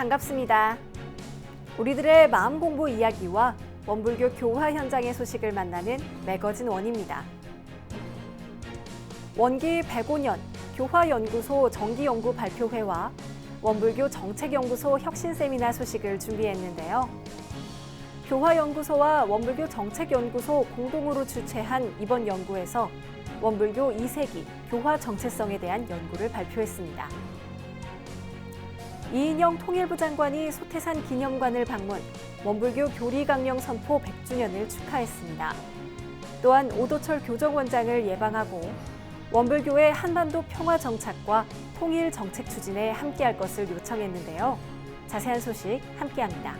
반갑습니다. 우리들의 마음 공부 이야기와 원불교 교화 현장의 소식을 만나는 매거진 원입니다. 원기 105년 교화연구소 정기연구 발표회와 원불교 정책연구소 혁신세미나 소식을 준비했는데요. 교화연구소와 원불교 정책연구소 공동으로 주최한 이번 연구에서 원불교 2세기 교화 정체성에 대한 연구를 발표했습니다. 이인영 통일부 장관이 소태산 기념관을 방문, 원불교 교리강령 선포 100주년을 축하했습니다. 또한 오도철 교정원장을 예방하고 원불교의 한반도 평화 정착과 통일 정책 추진에 함께할 것을 요청했는데요. 자세한 소식 함께합니다.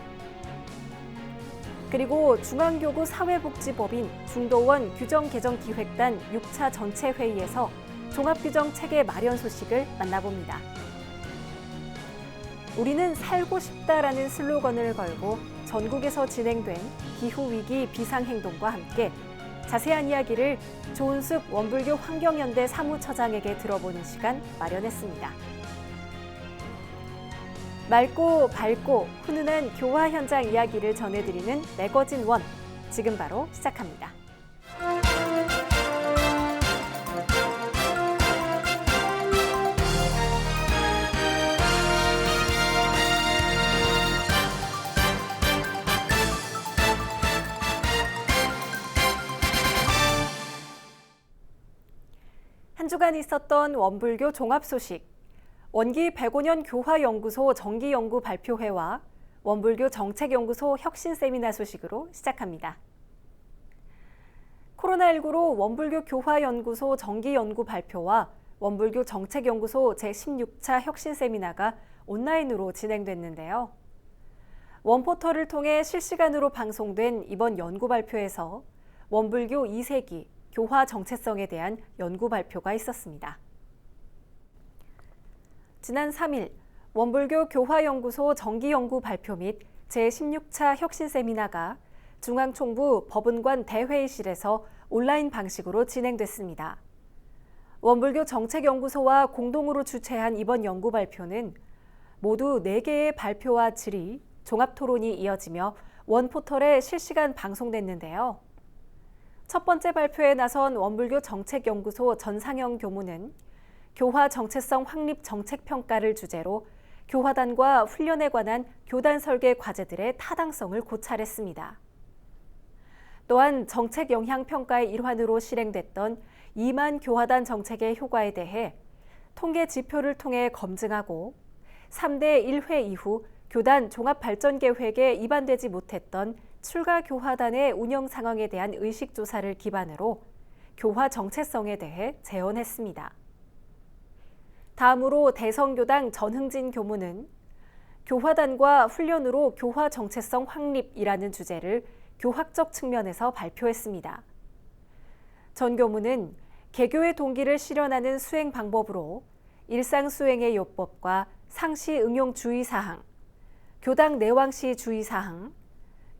그리고 중앙교구 사회복지법인 중도원 규정개정기획단 6차 전체 회의에서 종합규정 체계 마련 소식을 만나봅니다. 우리는 살고 싶다라는 슬로건을 걸고 전국에서 진행된 기후위기 비상행동과 함께 자세한 이야기를 조은숙 원불교 환경연대 사무처장에게 들어보는 시간 마련했습니다. 맑고 밝고 훈훈한 교화 현장 이야기를 전해드리는 매거진 원, 지금 바로 시작합니다. 한 주간 있었던 원불교 종합 소식, 원기 105년 교화연구소 정기연구 발표회와 원불교 정책연구소 혁신세미나 소식으로 시작합니다. 코로나19로 원불교 교화연구소 정기연구 발표와 원불교 정책연구소 제16차 혁신세미나가 온라인으로 진행됐는데요. 원포털을 통해 실시간으로 방송된 이번 연구 발표에서 원불교 2세기 교화 정체성에 대한 연구 발표가 있었습니다. 지난 3일 원불교 교화연구소 정기연구 발표 및 제16차 혁신세미나가 중앙총부 법은관 대회의실에서 온라인 방식으로 진행됐습니다. 원불교 정책연구소와 공동으로 주최한 이번 연구 발표는 모두 4개의 발표와 질의, 종합토론이 이어지며 원포털에 실시간 방송됐는데요. 첫 번째 발표에 나선 원불교 정책연구소 전상영 교무는 교화 정체성 확립 정책평가를 주제로 교화단과 훈련에 관한 교단 설계 과제들의 타당성을 고찰했습니다. 또한 정책 영향 평가의 일환으로 실행됐던 2만 교화단 정책의 효과에 대해 통계 지표를 통해 검증하고 3대 1회 이후 교단 종합발전계획에 입안되지 못했던 출가 교화단의 운영 상황에 대한 의식조사를 기반으로 교화 정체성에 대해 재언했습니다. 다음으로 대성교당 전흥진 교무는 교화단과 훈련으로 교화 정체성 확립이라는 주제를 교학적 측면에서 발표했습니다. 전 교무는 개교의 동기를 실현하는 수행 방법으로 일상 수행의 요법과 상시 응용 주의사항, 교당 내왕시 주의사항,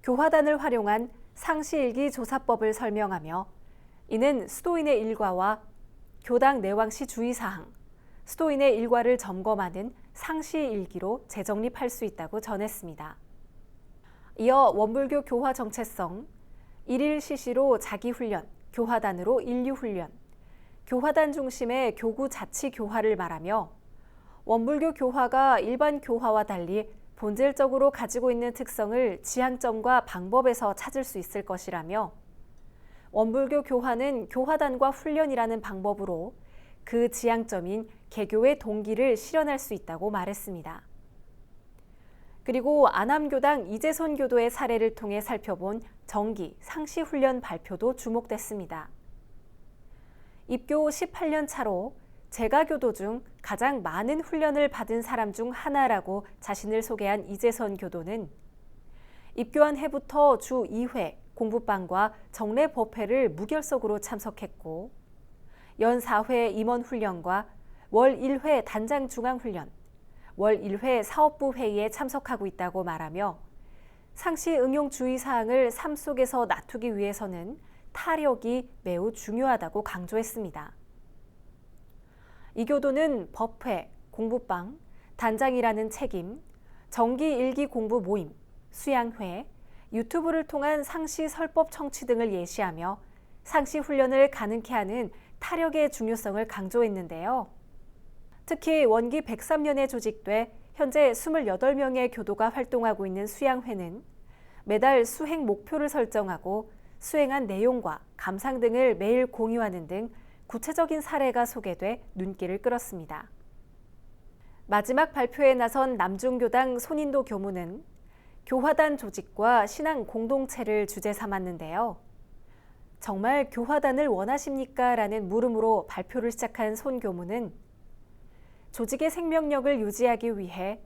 교화단을 활용한 상시일기 조사법을 설명하며 이는 수도인의 일과와 교당 내왕시 주의사항, 수도인의 일과를 점검하는 상시일기로 재정립할 수 있다고 전했습니다. 이어 원불교 교화 정체성, 일일 시시로 자기훈련, 교화단으로 인류훈련, 교화단 중심의 교구 자치 교화를 말하며 원불교 교화가 일반 교화와 달리 본질적으로 가지고 있는 특성을 지향점과 방법에서 찾을 수 있을 것이라며 원불교 교화는 교화단과 훈련이라는 방법으로 그 지향점인 개교의 동기를 실현할 수 있다고 말했습니다. 그리고 안암교당 이재선 교도의 사례를 통해 살펴본 정기, 상시훈련 발표도 주목됐습니다. 입교 18년 차로 재가교도 중 가장 많은 훈련을 받은 사람 중 하나라고 자신을 소개한 이재선 교도는 입교한 해부터 주 2회 공부방과 정례 법회를 무결석으로 참석했고 연 4회 임원훈련과 월 1회 단장 중앙훈련, 월 1회 사업부 회의에 참석하고 있다고 말하며 상시 응용 주의사항을 삶 속에서 놔두기 위해서는 타력이 매우 중요하다고 강조했습니다. 이 교도는 법회, 공부방, 단장이라는 책임, 정기 일기 공부 모임, 수양회, 유튜브를 통한 상시 설법 청취 등을 예시하며 상시 훈련을 가능케 하는 타력의 중요성을 강조했는데요. 특히 원기 103년에 조직돼 현재 28명의 교도가 활동하고 있는 수양회는 매달 수행 목표를 설정하고 수행한 내용과 감상 등을 매일 공유하는 등 구체적인 사례가 소개돼 눈길을 끌었습니다. 마지막 발표에 나선 남중교당 손인도 교무는 교화단 조직과 신앙 공동체를 주제 삼았는데요. 정말 교화단을 원하십니까? 라는 물음으로 발표를 시작한 손 교무는 조직의 생명력을 유지하기 위해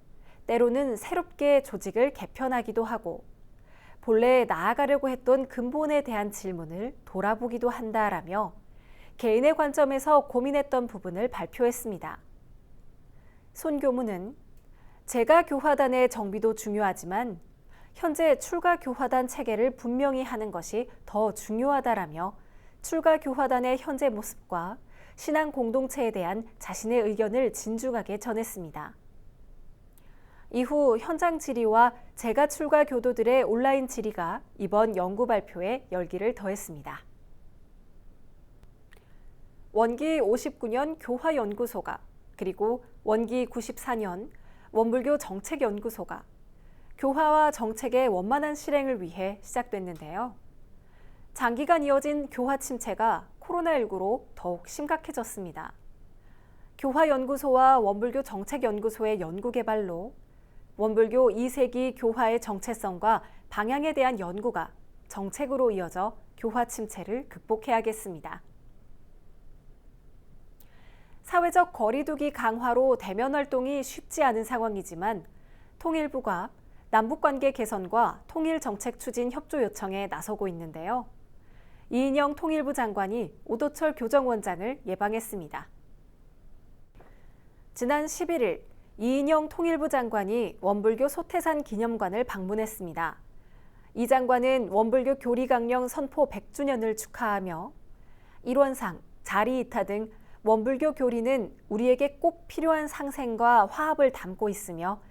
때로는 새롭게 조직을 개편하기도 하고 본래 나아가려고 했던 근본에 대한 질문을 돌아보기도 한다라며 개인의 관점에서 고민했던 부분을 발표했습니다. 손 교무는 제가 교화단의 정비도 중요하지만 현재 출가 교화단 체계를 분명히 하는 것이 더 중요하다라며 출가 교화단의 현재 모습과 신앙 공동체에 대한 자신의 의견을 진중하게 전했습니다. 이후 현장 질의와 제가 출가 교도들의 온라인 질의가 이번 연구 발표에 열기를 더했습니다. 원기 59년 교화연구소가 그리고 원기 94년 원불교 정책연구소가 교화와 정책의 원만한 실행을 위해 시작됐는데요. 장기간 이어진 교화 침체가 코로나19로 더욱 심각해졌습니다. 교화연구소와 원불교 정책연구소의 연구개발로 원불교 2세기 교화의 정체성과 방향에 대한 연구가 정책으로 이어져 교화 침체를 극복해야겠습니다. 사회적 거리두기 강화로 대면 활동이 쉽지 않은 상황이지만 통일부가 남북관계 개선과 통일정책 추진 협조 요청에 나서고 있는데요. 이인영 통일부 장관이 오도철 교정원장을 예방했습니다. 지난 11일 이인영 통일부 장관이 원불교 소태산 기념관을 방문했습니다. 이 장관은 원불교 교리강령 선포 100주년을 축하하며 일원상, 자리이타 등 원불교 교리는 우리에게 꼭 필요한 상생과 화합을 담고 있으며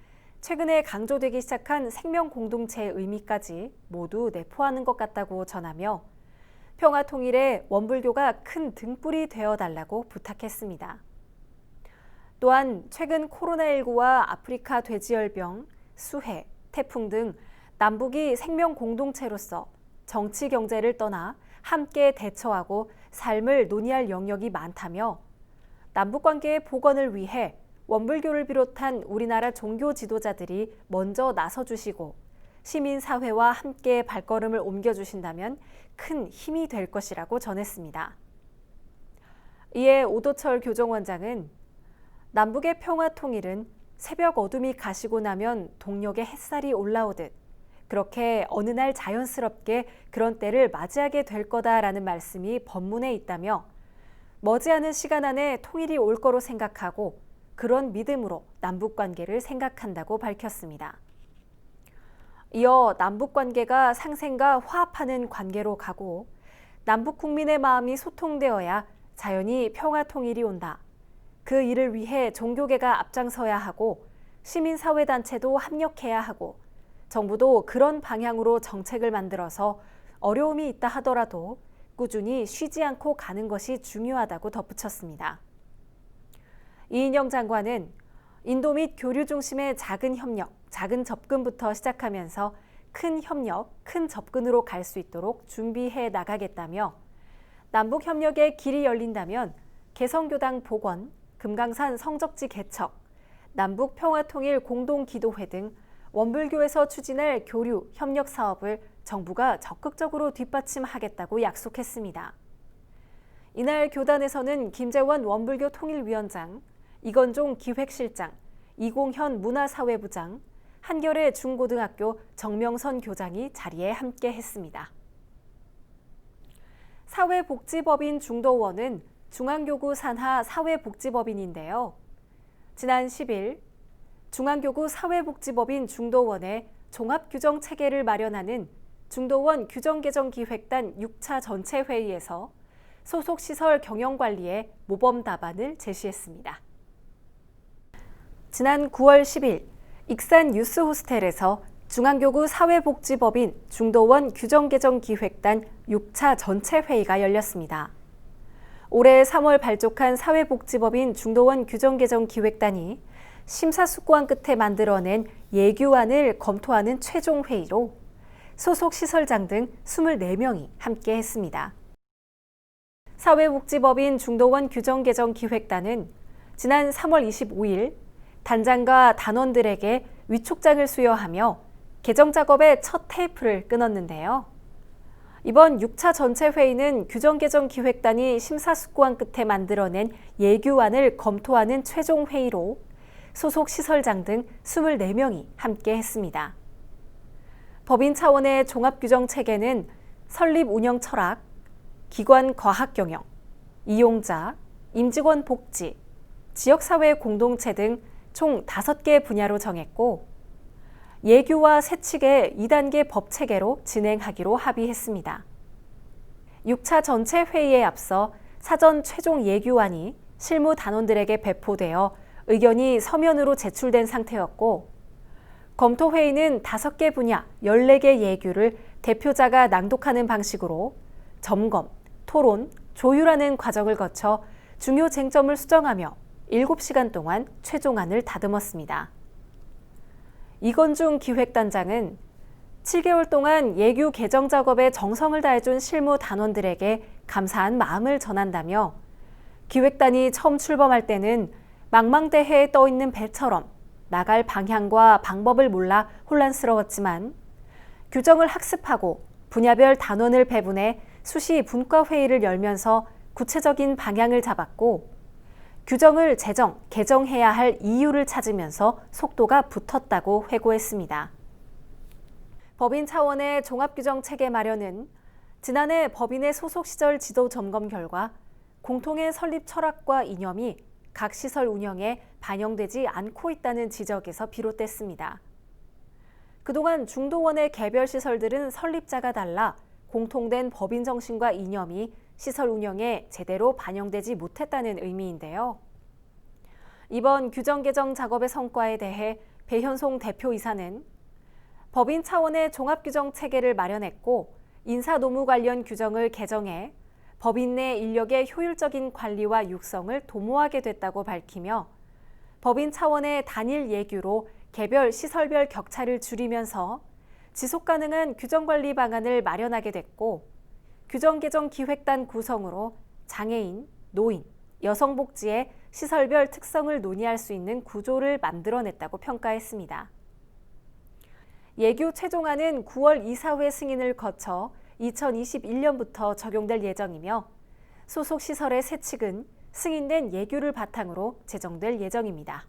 최근에 강조되기 시작한 생명 공동체의 의미까지 모두 내포하는 것 같다고 전하며 평화 통일에 원불교가 큰 등불이 되어달라고 부탁했습니다. 또한 최근 코로나19와 아프리카 돼지열병, 수해, 태풍 등 남북이 생명 공동체로서 정치 경제를 떠나 함께 대처하고 삶을 논의할 영역이 많다며 남북관계의 복원을 위해 원불교를 비롯한 우리나라 종교 지도자들이 먼저 나서주시고 시민사회와 함께 발걸음을 옮겨주신다면 큰 힘이 될 것이라고 전했습니다. 이에 오도철 교정원장은 남북의 평화 통일은 새벽 어둠이 가시고 나면 동력의 햇살이 올라오듯 그렇게 어느 날 자연스럽게 그런 때를 맞이하게 될 거다라는 말씀이 법문에 있다며 머지않은 시간 안에 통일이 올 거로 생각하고 그런 믿음으로 남북관계를 생각한다고 밝혔습니다. 이어 남북관계가 상생과 화합하는 관계로 가고 남북 국민의 마음이 소통되어야 자연히 평화 통일이 온다. 그 일을 위해 종교계가 앞장서야 하고 시민사회단체도 합력해야 하고 정부도 그런 방향으로 정책을 만들어서 어려움이 있다 하더라도 꾸준히 쉬지 않고 가는 것이 중요하다고 덧붙였습니다. 이인영 장관은 인도 및 교류 중심의 작은 협력, 작은 접근부터 시작하면서 큰 협력, 큰 접근으로 갈 수 있도록 준비해 나가겠다며 남북 협력의 길이 열린다면 개성교당 복원, 금강산 성적지 개척, 남북 평화통일 공동기도회 등 원불교에서 추진할 교류, 협력 사업을 정부가 적극적으로 뒷받침하겠다고 약속했습니다. 이날 교단에서는 김재원 원불교 통일위원장, 이건종 기획실장, 이공현 문화사회부장, 한겨레 중고등학교 정명선 교장이 자리에 함께했습니다. 사회복지법인 중도원은 중앙교구 산하 사회복지법인인데요. 지난 10일 중앙교구 사회복지법인 중도원의 종합규정체계를 마련하는 중도원 규정개정기획단 6차 전체회의에서 소속시설 경영관리의 모범 답안을 제시했습니다. 지난 9월 10일 익산 유스호스텔에서 중앙교구 사회복지법인 중도원 규정개정기획단 6차 전체 회의가 열렸습니다. 올해 3월 발족한 사회복지법인 중도원 규정개정기획단이 심사숙고한 끝에 만들어낸 예규안을 검토하는 최종 회의로 소속 시설장 등 24명이 함께했습니다. 사회복지법인 중도원 규정개정기획단은 지난 3월 25일 단장과 단원들에게 위촉장을 수여하며 개정 작업의 첫 테이프를 끊었는데요. 이번 6차 전체 회의는 규정개정기획단이 심사숙고한 끝에 만들어낸 예규안을 검토하는 최종 회의로 소속 시설장 등 24명이 함께했습니다. 법인 차원의 종합규정체계는 설립 운영 철학, 기관 과학 경영, 이용자, 임직원 복지, 지역사회 공동체 등 총 5개 분야로 정했고 예규와 세칙의 2단계 법체계로 진행하기로 합의했습니다. 6차 전체 회의에 앞서 사전 최종 예규안이 실무 단원들에게 배포되어 의견이 서면으로 제출된 상태였고 검토회의는 5개 분야 14개 예규를 대표자가 낭독하는 방식으로 점검, 토론, 조율하는 과정을 거쳐 중요 쟁점을 수정하며 7시간 동안 최종안을 다듬었습니다. 이건중 기획단장은 7개월 동안 예규 개정 작업에 정성을 다해준 실무 단원들에게 감사한 마음을 전한다며 기획단이 처음 출범할 때는 망망대해에 떠있는 배처럼 나갈 방향과 방법을 몰라 혼란스러웠지만 규정을 학습하고 분야별 단원을 배분해 수시 분과회의를 열면서 구체적인 방향을 잡았고 규정을 제정, 개정해야 할 이유를 찾으면서 속도가 붙었다고 회고했습니다. 법인 차원의 종합규정체계 마련은 지난해 법인의 소속 시절 지도 점검 결과 공통의 설립 철학과 이념이 각 시설 운영에 반영되지 않고 있다는 지적에서 비롯됐습니다. 그동안 중도원의 개별 시설들은 설립자가 달라 공통된 법인 정신과 이념이 시설 운영에 제대로 반영되지 못했다는 의미인데요. 이번 규정 개정 작업의 성과에 대해 배현송 대표이사는 법인 차원의 종합규정 체계를 마련했고 인사노무 관련 규정을 개정해 법인 내 인력의 효율적인 관리와 육성을 도모하게 됐다고 밝히며 법인 차원의 단일 예규로 개별 시설별 격차를 줄이면서 지속가능한 규정관리 방안을 마련하게 됐고 규정개정기획단 구성으로 장애인, 노인, 여성복지의 시설별 특성을 논의할 수 있는 구조를 만들어냈다고 평가했습니다. 예규 최종안은 9월 이사회 승인을 거쳐 2021년부터 적용될 예정이며 소속 시설의 세칙은 승인된 예규를 바탕으로 제정될 예정입니다.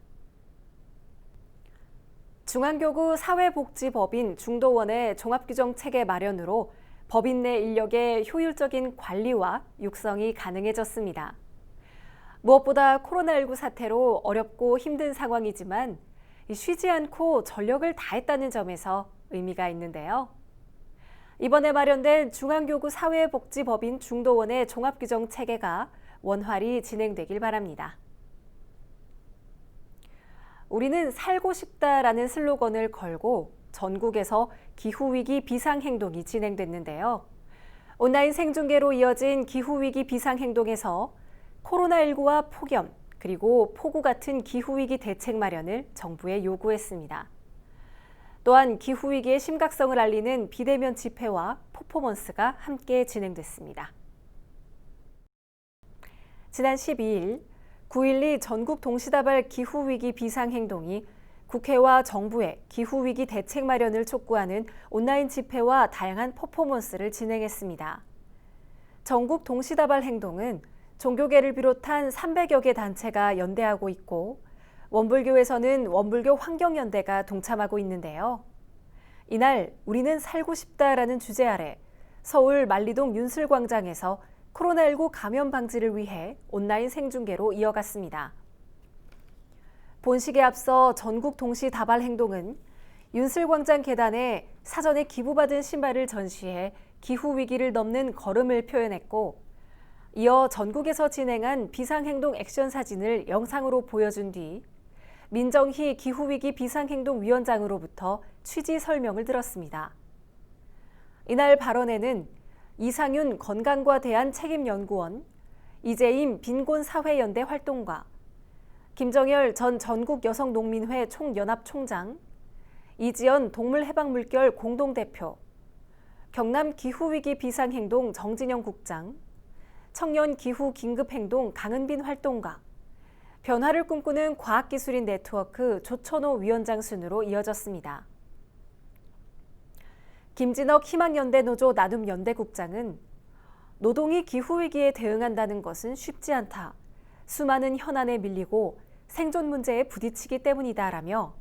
중앙교구 사회복지법인 중도원의 종합규정체계 마련으로 법인 내 인력의 효율적인 관리와 육성이 가능해졌습니다. 무엇보다 코로나19 사태로 어렵고 힘든 상황이지만 쉬지 않고 전력을 다했다는 점에서 의미가 있는데요. 이번에 마련된 중앙교구 사회복지법인 중도원의 종합규정체계가 원활히 진행되길 바랍니다. 우리는 살고 싶다라는 슬로건을 걸고 전국에서 기후위기 비상행동이 진행됐는데요. 온라인 생중계로 이어진 기후위기 비상행동에서 코로나19와 폭염, 그리고 폭우 같은 기후위기 대책 마련을 정부에 요구했습니다. 또한 기후위기의 심각성을 알리는 비대면 집회와 퍼포먼스가 함께 진행됐습니다. 지난 12일 9.12 전국 동시다발 기후위기 비상행동이 국회와 정부의 기후위기 대책 마련을 촉구하는 온라인 집회와 다양한 퍼포먼스를 진행했습니다. 전국 동시다발 행동은 종교계를 비롯한 300여 개 단체가 연대하고 있고 원불교에서는 원불교 환경연대가 동참하고 있는데요. 이날 우리는 살고 싶다라는 주제 아래 서울 만리동 윤슬광장에서 코로나19 감염 방지를 위해 온라인 생중계로 이어갔습니다. 본식에 앞서 전국 동시 다발 행동은 윤슬광장 계단에 사전에 기부받은 신발을 전시해 기후위기를 넘는 걸음을 표현했고 이어 전국에서 진행한 비상행동 액션 사진을 영상으로 보여준 뒤 민정희 기후위기 비상행동위원장으로부터 취지 설명을 들었습니다. 이날 발언에는 이상윤 건강과 대안 책임연구원, 이재임 빈곤사회연대 활동가, 김정열 전 전국여성농민회 총연합총장, 이지연 동물해방물결 공동대표, 경남기후위기 비상행동 정진영 국장, 청년기후긴급행동 강은빈 활동가, 변화를 꿈꾸는 과학기술인 네트워크 조천호 위원장 순으로 이어졌습니다. 김진억 희망연대 노조 나눔연대국장은 노동이 기후위기에 대응한다는 것은 쉽지 않다. 수많은 현안에 밀리고 생존 문제에 부딪히기 때문이다라며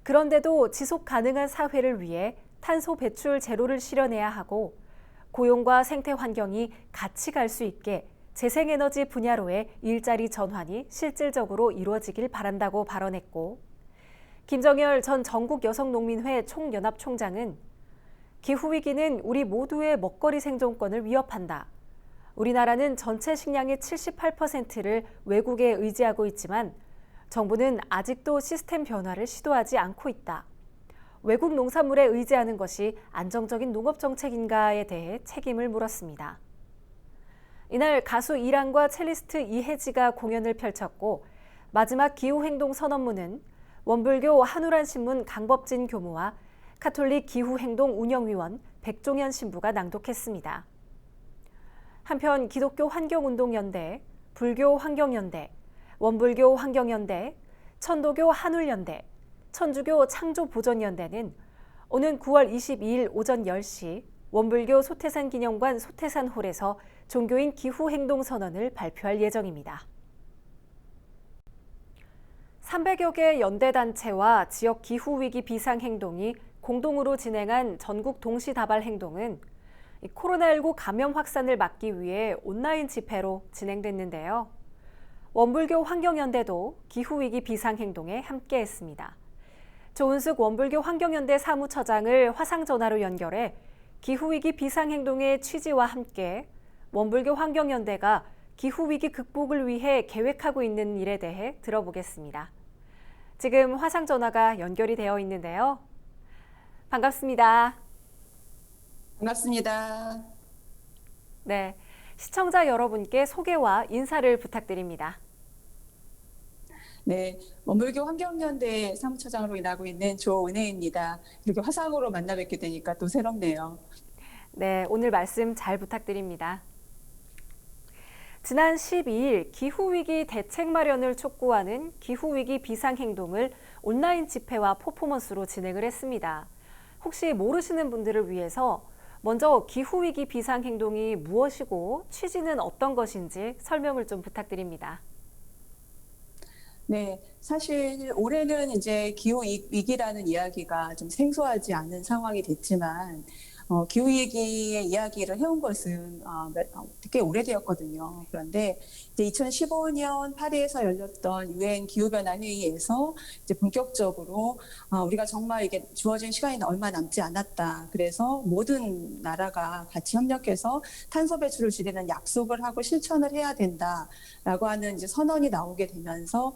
그런데도 지속 가능한 사회를 위해 탄소 배출 제로를 실현해야 하고 고용과 생태 환경이 같이 갈 수 있게 재생에너지 분야로의 일자리 전환이 실질적으로 이루어지길 바란다고 발언했고 김정열 전 전국여성농민회 총연합총장은 기후위기는 우리 모두의 먹거리 생존권을 위협한다. 우리나라는 전체 식량의 78%를 외국에 의지하고 있지만 정부는 아직도 시스템 변화를 시도하지 않고 있다. 외국 농산물에 의지하는 것이 안정적인 농업 정책인가에 대해 책임을 물었습니다. 이날 가수 이랑과 첼리스트 이혜지가 공연을 펼쳤고 마지막 기후행동 선언문은 원불교 한우란신문 강법진 교무와 카톨릭 기후행동 운영위원 백종현 신부가 낭독했습니다. 한편 기독교 환경운동연대, 불교 환경연대, 원불교 환경연대, 천도교 한울연대, 천주교 창조보존연대는 오는 9월 22일 오전 10시 원불교 소태산 기념관 소태산홀에서 종교인 기후행동 선언을 발표할 예정입니다. 300여 개 연대단체와 지역 기후위기 비상행동이 공동으로 진행한 전국 동시다발 행동은 코로나19 감염 확산을 막기 위해 온라인 집회로 진행됐는데요. 원불교 환경연대도 기후위기 비상행동에 함께했습니다. 조은숙 원불교 환경연대 사무처장을 화상전화로 연결해 기후위기 비상행동의 취지와 함께 원불교 환경연대가 기후위기 극복을 위해 계획하고 있는 일에 대해 들어보겠습니다. 지금 화상전화가 연결이 되어 있는데요. 반갑습니다. 반갑습니다. 네, 시청자 여러분께 소개와 인사를 부탁드립니다. 네, 원불교 환경연대 사무처장으로 일하고 있는 조은혜입니다. 이렇게 화상으로 만나 뵙게 되니까 또 새롭네요. 네, 오늘 말씀 잘 부탁드립니다. 지난 12일 기후위기 대책 마련을 촉구하는 기후위기 비상행동을 온라인 집회와 퍼포먼스로 진행을 했습니다. 혹시 모르시는 분들을 위해서 먼저 기후위기 비상행동이 무엇이고 취지는 어떤 것인지 설명을 좀 부탁드립니다. 네, 사실 올해는 이제 기후 위기라는 이야기가 좀 생소하지 않은 상황이 됐지만 기후위기의 이야기를 해온 것은 꽤 오래되었거든요. 그런데 이제 2015년 파리에서 열렸던 유엔 기후변화 회의에서 이제 본격적으로 우리가 정말 이게 주어진 시간이 얼마 남지 않았다. 그래서 모든 나라가 같이 협력해서 탄소 배출을 줄이는 약속을 하고 실천을 해야 된다라고 하는 이제 선언이 나오게 되면서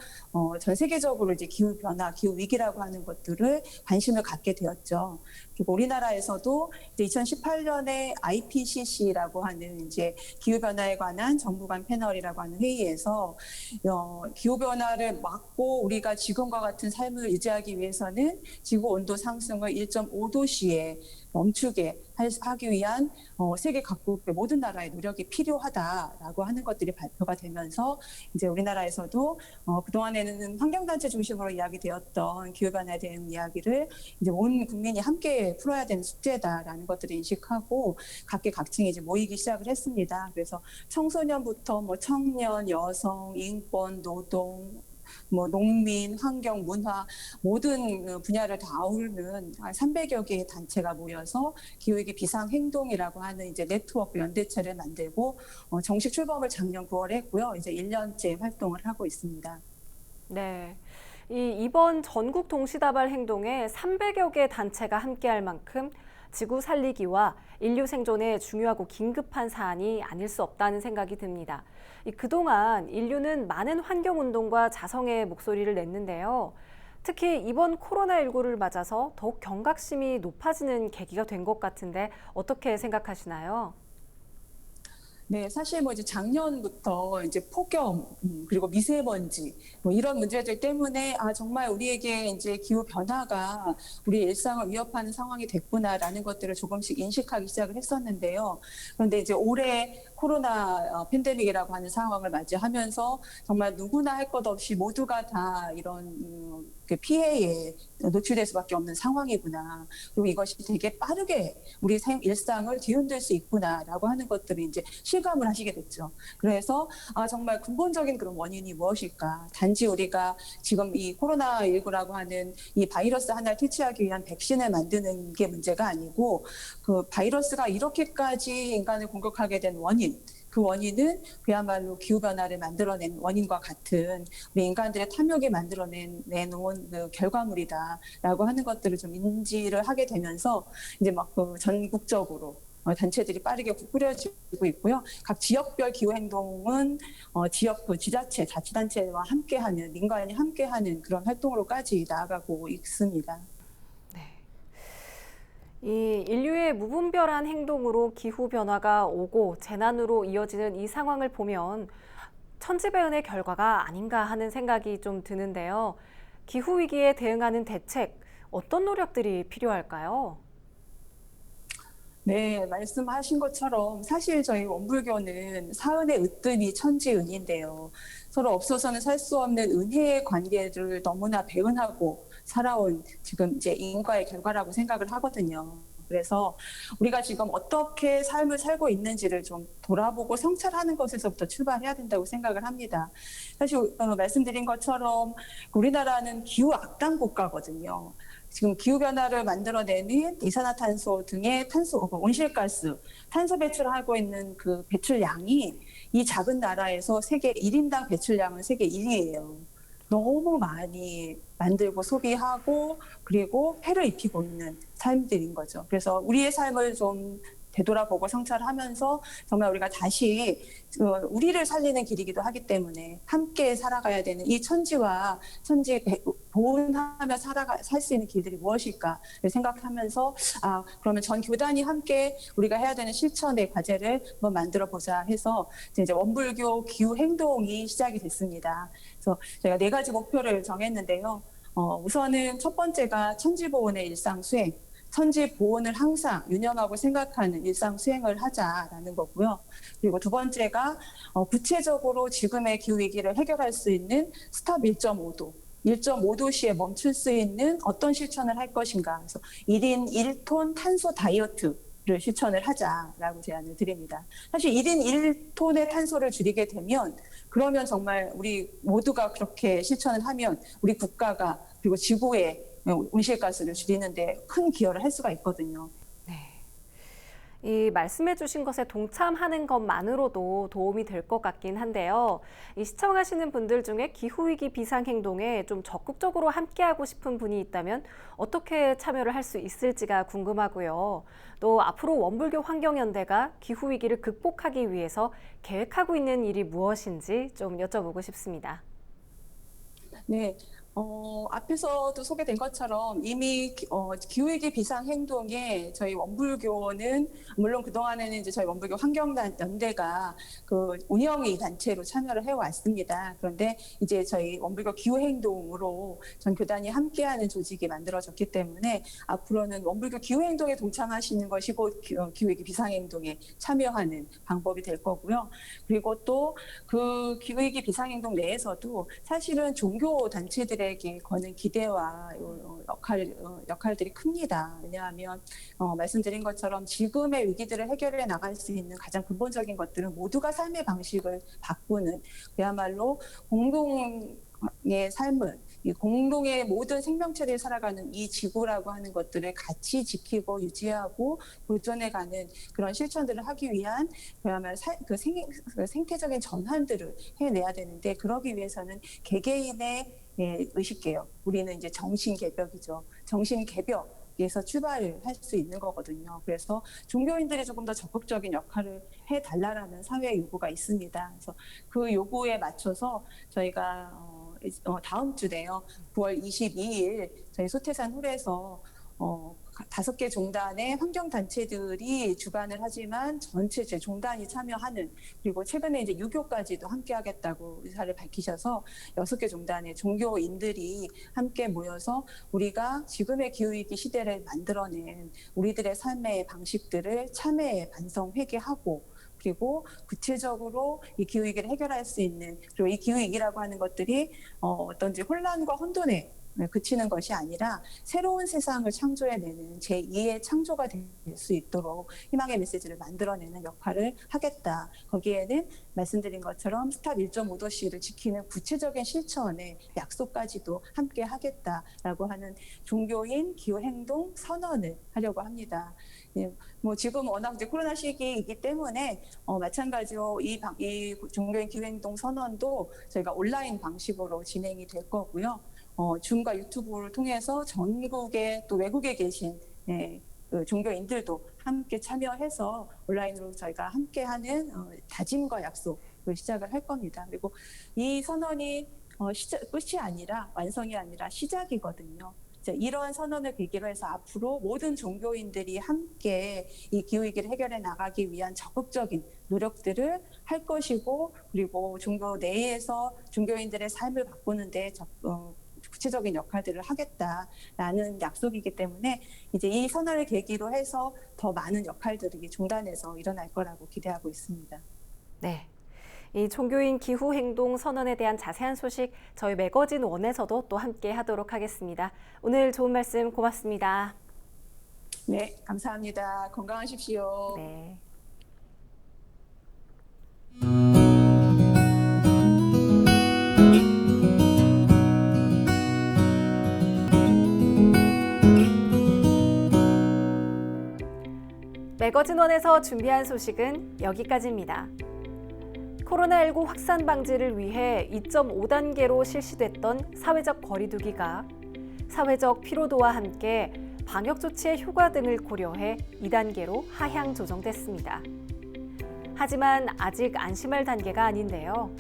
전 세계적으로 이제 기후 변화, 기후 위기라고 하는 것들을 관심을 갖게 되었죠. 그리고 우리나라에서도 이제 2018년에 IPCC라고 하는 이제 기후 변화에 관한 정부 간 패널이라고 하는 회의에서 기후 변화를 막고 우리가 지금과 같은 삶을 유지하기 위해서는 지구 온도 상승을 1.5도씨에 멈추게 하기 위한 세계 각국의 모든 나라의 노력이 필요하다라고 하는 것들이 발표가 되면서 이제 우리나라에서도 그동안에는 환경단체 중심으로 이야기되었던 기후변화에 대한 이야기를 이제 온 국민이 함께 풀어야 되는 숙제다라는 것들을 인식하고 각계각층이 이제 모이기 시작을 했습니다. 그래서 청소년부터 뭐 청년, 여성, 인권, 노동, 뭐 농민, 환경, 문화 모든 분야를 다 아우르는 한 300여 개의 단체가 모여서 기후위기 비상행동이라고 하는 이제 네트워크 연대체를 만들고 정식 출범을 작년 9월에 했고요. 이제 1년째 활동을 하고 있습니다. 네, 이번 전국 동시다발 행동에 300여 개 단체가 함께할 만큼 지구 살리기와 인류 생존에 중요하고 긴급한 사안이 아닐 수 없다는 생각이 듭니다. 그동안 인류는 많은 환경운동과 자성의 목소리를 냈는데요. 특히 이번 코로나19를 맞아서 더욱 경각심이 높아지는 계기가 된 것 같은데 어떻게 생각하시나요? 네, 사실 뭐 이제 작년부터 이제 폭염, 그리고 미세먼지, 뭐 이런 문제들 때문에 정말 우리에게 이제 기후 변화가 우리 일상을 위협하는 상황이 됐구나라는 것들을 조금씩 인식하기 시작을 했었는데요. 그런데 이제 올해 코로나 팬데믹이라고 하는 상황을 맞이하면서 정말 누구나 할 것 없이 모두가 다 이런 그 피해에 노출될 수밖에 없는 상황이구나. 그리고 이것이 되게 빠르게 우리 일상을 뒤흔들 수 있구나라고 하는 것들을 이제 실감을 하시게 됐죠. 그래서 정말 근본적인 그런 원인이 무엇일까? 단지 우리가 지금 이 코로나19라고 하는 이 바이러스 하나를 퇴치하기 위한 백신을 만드는 게 문제가 아니고 그 바이러스가 이렇게까지 인간을 공격하게 된 원인, 그 원인은 그야말로 기후변화를 만들어낸 원인과 같은 우리 인간들의 탐욕이 내놓은 그 결과물이다라고 하는 것들을 좀 인지를 하게 되면서 이제 막 그 전국적으로 단체들이 빠르게 꾸려지고 있고요. 각 지역별 기후 행동은 지역 그 지자체, 자치단체와 함께하는 민간이 함께하는 그런 활동으로까지 나아가고 있습니다. 네. 이 인류의 무분별한 행동으로 기후변화가 오고 재난으로 이어지는 이 상황을 보면 천지배은의 결과가 아닌가 하는 생각이 좀 드는데요. 기후위기에 대응하는 대책, 어떤 노력들이 필요할까요? 네, 말씀하신 것처럼 사실 저희 원불교는 사은의 으뜸이 천지은인데요. 서로 없어서는 살 수 없는 은혜의 관계를 너무나 배은하고 살아온 지금 이제 인과의 결과라고 생각을 하거든요. 그래서 우리가 지금 어떻게 삶을 살고 있는지를 좀 돌아보고 성찰하는 것에서부터 출발해야 된다고 생각을 합니다. 사실 말씀드린 것처럼 우리나라는 기후 악당 국가거든요. 지금 기후변화를 만들어내는 이산화탄소 등의 온실가스, 탄소 배출하고 있는 그 배출량이 이 작은 나라에서 세계 1인당 배출량은 세계 1위예요. 너무 많이 만들고 소비하고 그리고 폐를 입히고 있는 삶들인 거죠. 그래서 우리의 삶을 좀 되돌아보고 성찰하면서 정말 우리가 다시 우리를 살리는 길이기도 하기 때문에 함께 살아가야 되는 이 천지와 천지 보존하며 살 수 있는 길들이 무엇일까 생각하면서 그러면 전 교단이 함께 우리가 해야 되는 실천의 과제를 한번 만들어 보자 해서 이제 원불교 기후 행동이 시작이 됐습니다. 그래서 제가 4가지 목표를 정했는데요. 우선은 첫 번째가 천지보온의 일상 수행. 천지 보온을 항상 유념하고 생각하는 일상 수행을 하자라는 거고요. 그리고 두 번째가 구체적으로 지금의 기후위기를 해결할 수 있는 스탑 1.5도. 1.5도시에 멈출 수 있는 어떤 실천을 할 것인가. 그래서 1인 1톤 탄소 다이어트를 실천을 하자라고 제안을 드립니다. 사실 1인 1톤의 탄소를 줄이게 되면 그러면 정말 우리 모두가 그렇게 실천을 하면 우리 국가가 그리고 지구의 온실가스를 줄이는 데 큰 기여를 할 수가 있거든요. 네. 이 말씀해 주신 것에 동참하는 것만으로도 도움이 될 것 같긴 한데요. 이 시청하시는 분들 중에 기후위기 비상행동에 좀 적극적으로 함께하고 싶은 분이 있다면 어떻게 참여를 할 수 있을지가 궁금하고요. 또 앞으로 원불교 환경연대가 기후위기를 극복하기 위해서 계획하고 있는 일이 무엇인지 좀 여쭤보고 싶습니다. 네. 앞에서도 소개된 것처럼 이미 기후위기 비상행동에 저희 원불교는 물론 그동안에는 이제 저희 원불교 환경연대가 그 운영의 단체로 참여를 해왔습니다. 그런데 이제 저희 원불교 기후행동으로 전 교단이 함께하는 조직이 만들어졌기 때문에 앞으로는 원불교 기후행동에 동참하시는 것이 곧 기후위기 비상행동에 참여하는 방법이 될 거고요. 그리고 또 그 기후위기 비상행동 내에서도 사실은 종교 단체들에게 거는 기대와 역할들이 큽니다. 왜냐하면 말씀드린 것처럼 지금의 위기들을 해결해 나갈 수 있는 가장 근본적인 것들은 모두가 삶의 방식을 바꾸는 그야말로 공동의 삶을 이 공동의 모든 생명체들이 살아가는 이 지구라고 하는 것들을 같이 지키고 유지하고 보존해가는 그런 실천들을 하기 위한 그야말로 그 생태적인 전환들을 해내야 되는데 그러기 위해서는 개개인의 의식개혁, 우리는 이제 정신개벽이죠. 정신개벽. 여기에서 출발을 할 수 있는 거거든요. 그래서 종교인들이 조금 더 적극적인 역할을 해달라는 사회 요구가 있습니다. 그래서 그 요구에 맞춰서 저희가 다음 주에요. 9월 22일 저희 소태산 홀에서 5개 종단의 환경단체들이 주관을 하지만 전체 제 종단이 참여하는, 그리고 최근에 이제 유교까지도 함께 하겠다고 의사를 밝히셔서 6개 종단의 종교인들이 함께 모여서 우리가 지금의 기후위기 시대를 만들어낸 우리들의 삶의 방식들을 참회, 반성, 회개하고, 그리고 구체적으로 이 기후위기를 해결할 수 있는, 그리고 이 기후위기라고 하는 것들이 어떤지 혼란과 혼돈에 그치는 것이 아니라 새로운 세상을 창조해내는 제2의 창조가 될 수 있도록 희망의 메시지를 만들어내는 역할을 하겠다. 거기에는 말씀드린 것처럼 스탑 1.5도씨를 지키는 구체적인 실천의 약속까지도 함께 하겠다라고 하는 종교인 기후행동 선언을 하려고 합니다. 뭐 지금 워낙 이제 코로나 시기이기 때문에 마찬가지로 이 종교인 기후행동 선언도 저희가 온라인 방식으로 진행이 될 거고요. 줌과 유튜브를 통해서 전국에 또 외국에 계신 그 종교인들도 함께 참여해서 온라인으로 저희가 함께하는 다짐과 약속을 시작을 할 겁니다. 그리고 이 선언이 끝이 아니라, 완성이 아니라 시작이거든요. 이런 선언을 계기로 해서 앞으로 모든 종교인들이 함께 이 기후위기를 해결해 나가기 위한 적극적인 노력들을 할 것이고, 그리고 종교 내에서 종교인들의 삶을 바꾸는 데 구체적인 역할들을 하겠다라는 약속이기 때문에 이제 이 선언을 계기로 해서 더 많은 역할들이 종단에서 일어날 거라고 기대하고 있습니다. 네. 이 종교인 기후행동 선언에 대한 자세한 소식 저희 매거진 원에서도 또 함께 하도록 하겠습니다. 오늘 좋은 말씀 고맙습니다. 네, 감사합니다. 건강하십시오. 네. 매거진원에서 준비한 소식은 여기까지입니다. 코로나19 확산 방지를 위해 2.5단계로 실시됐던 사회적 거리두기가 사회적 피로도와 함께 방역 조치의 효과 등을 고려해 2단계로 하향 조정됐습니다. 하지만 아직 안심할 단계가 아닌데요.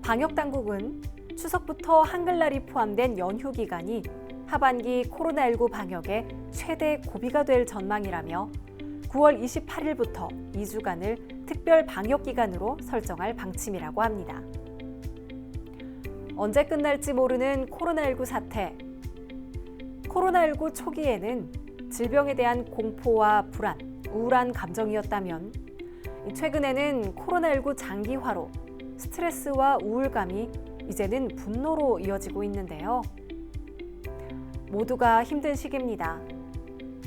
방역 당국은 추석부터 한글날이 포함된 연휴 기간이 하반기 코로나19 방역의 최대 고비가 될 전망이라며 9월 28일부터 2주간을 특별 방역 기간으로 설정할 방침이라고 합니다. 언제 끝날지 모르는 코로나19 사태. 코로나19 초기에는 질병에 대한 공포와 불안, 우울한 감정이었다면 최근에는 코로나19 장기화로 스트레스와 우울감이 이제는 분노로 이어지고 있는데요. 모두가 힘든 시기입니다.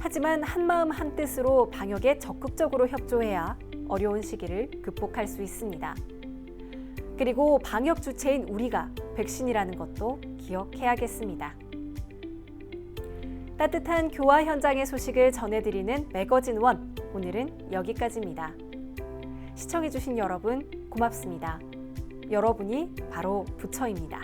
하지만 한마음 한뜻으로 방역에 적극적으로 협조해야 어려운 시기를 극복할 수 있습니다. 그리고 방역 주체인 우리가 백신이라는 것도 기억해야겠습니다. 따뜻한 교화 현장의 소식을 전해드리는 매거진 원, 오늘은 여기까지입니다. 시청해주신 여러분 고맙습니다. 여러분이 바로 부처입니다.